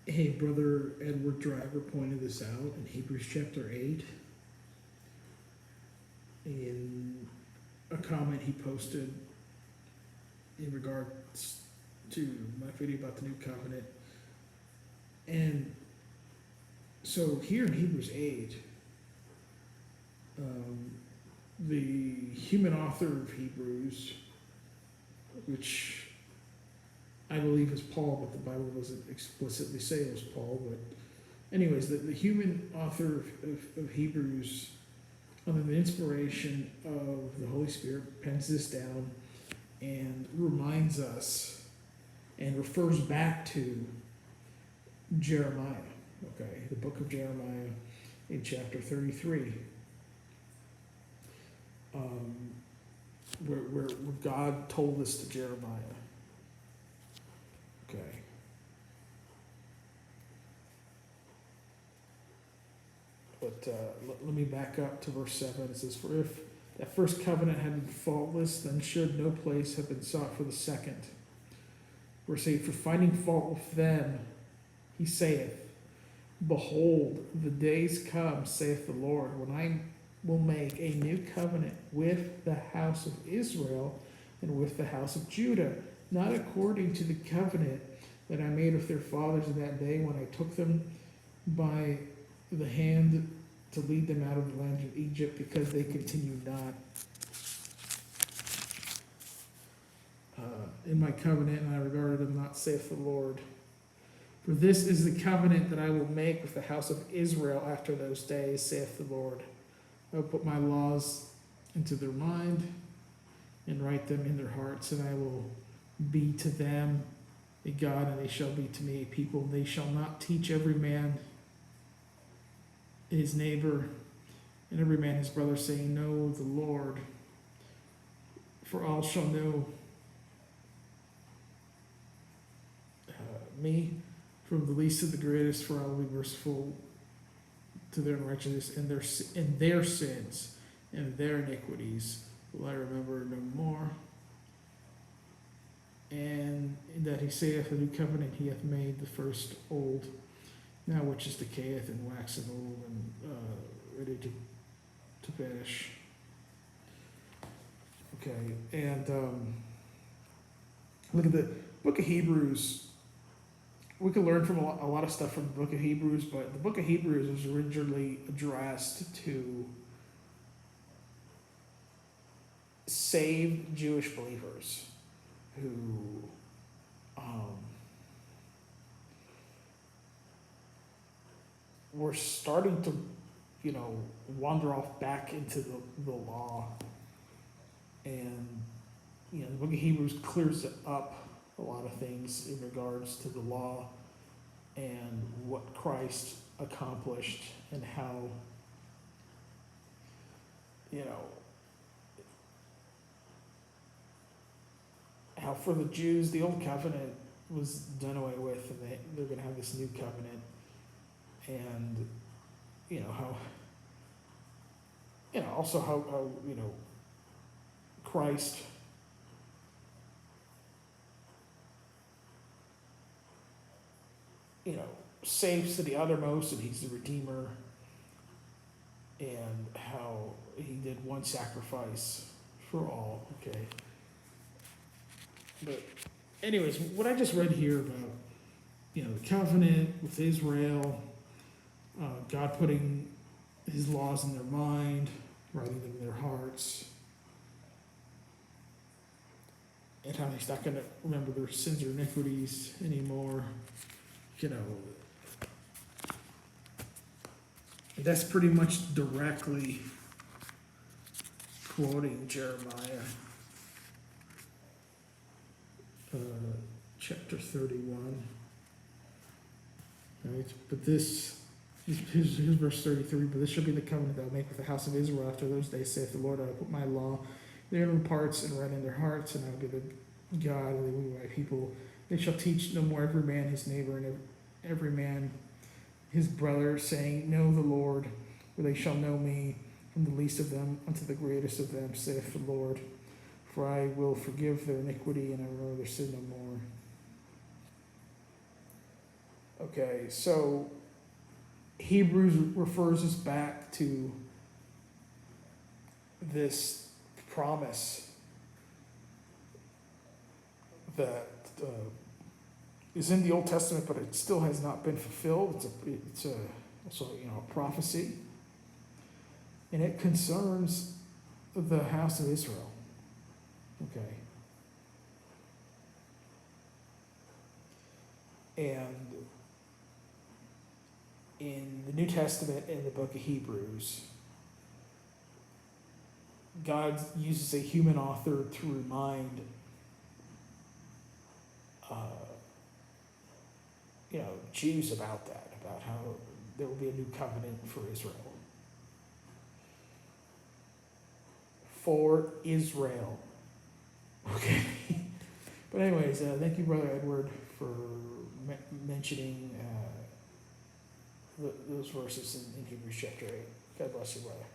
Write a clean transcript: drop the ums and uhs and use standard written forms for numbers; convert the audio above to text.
Hey, Brother Edward Driver pointed this out in Hebrews chapter 8 in a comment he posted in regards to my video about the new covenant. And so here in Hebrews 8, the human author of Hebrews, which I believe is Paul, but the Bible doesn't explicitly say it was Paul. But anyways, the human author of Hebrews, under the inspiration of the Holy Spirit, pens this down and reminds us and refers back to Jeremiah, okay, the book of Jeremiah in chapter 33, where God told this to Jeremiah, okay. But let me back up to verse 7. It says, "For if that first covenant had been faultless, then should no place have been sought for the second. For say, for finding fault with them, he saith, Behold, the days come, saith the Lord, when I will make a new covenant with the house of Israel and with the house of Judah, not according to the covenant that I made with their fathers in that day when I took them by the hand to lead them out of the land of Egypt, because they continued not in my covenant, and I regarded them not, saith the Lord. For this is the covenant that I will make with the house of Israel after those days, saith the Lord. I will put my laws into their mind and write them in their hearts, and I will be to them a God, and they shall be to me a people. They shall not teach every man his neighbor and every man his brother, saying, Know the Lord, for all shall know me, from the least to the greatest, for I will be merciful to their unrighteousness and their sins and their iniquities will I remember no more. And in that he saith, a new covenant he hath made, the first old, now which is decayeth and waxeth old and ready to perish. Okay, and look at the book of Hebrews. We can learn from a lot of stuff from the book of Hebrews, but the book of Hebrews was originally addressed to saved Jewish believers who were starting to, wander off back into the law. And, the book of Hebrews clears up a lot of things in regards to the law and what Christ accomplished and how, how for the Jews, the old covenant was done away with, and they're going to have this new covenant. And, how, also how Christ saves to the uttermost, and he's the Redeemer, and how he did one sacrifice for all, okay? But anyways, what I just read here about, the covenant with Israel, God putting his laws in their mind, writing them in their hearts, and how he's not going to remember their sins or iniquities anymore, that's pretty much directly quoting Jeremiah chapter 31. Right? But here's verse 33. But this shall be the covenant that I will make with the house of Israel after those days, saith the Lord. I will put my law in their inward parts and write in their hearts, and I will be the God, and they will be my people. They shall teach no more every man his neighbor and every man his brother, saying, Know the Lord, for they shall know me, from the least of them unto the greatest of them, saith the Lord. For I will forgive their iniquity, and I will remember their sin no more. Okay, so Hebrews refers us back to this promise that is in the Old Testament, but it still has not been fulfilled. It's also a prophecy, and it concerns the house of Israel. Okay, and in the New Testament, in the book of Hebrews, God uses a human author to remind Jews about that, about how there will be a new covenant for Israel. For Israel. Okay. But anyways, thank you, Brother Edward, for mentioning those verses in Hebrews chapter 8. God bless you, brother.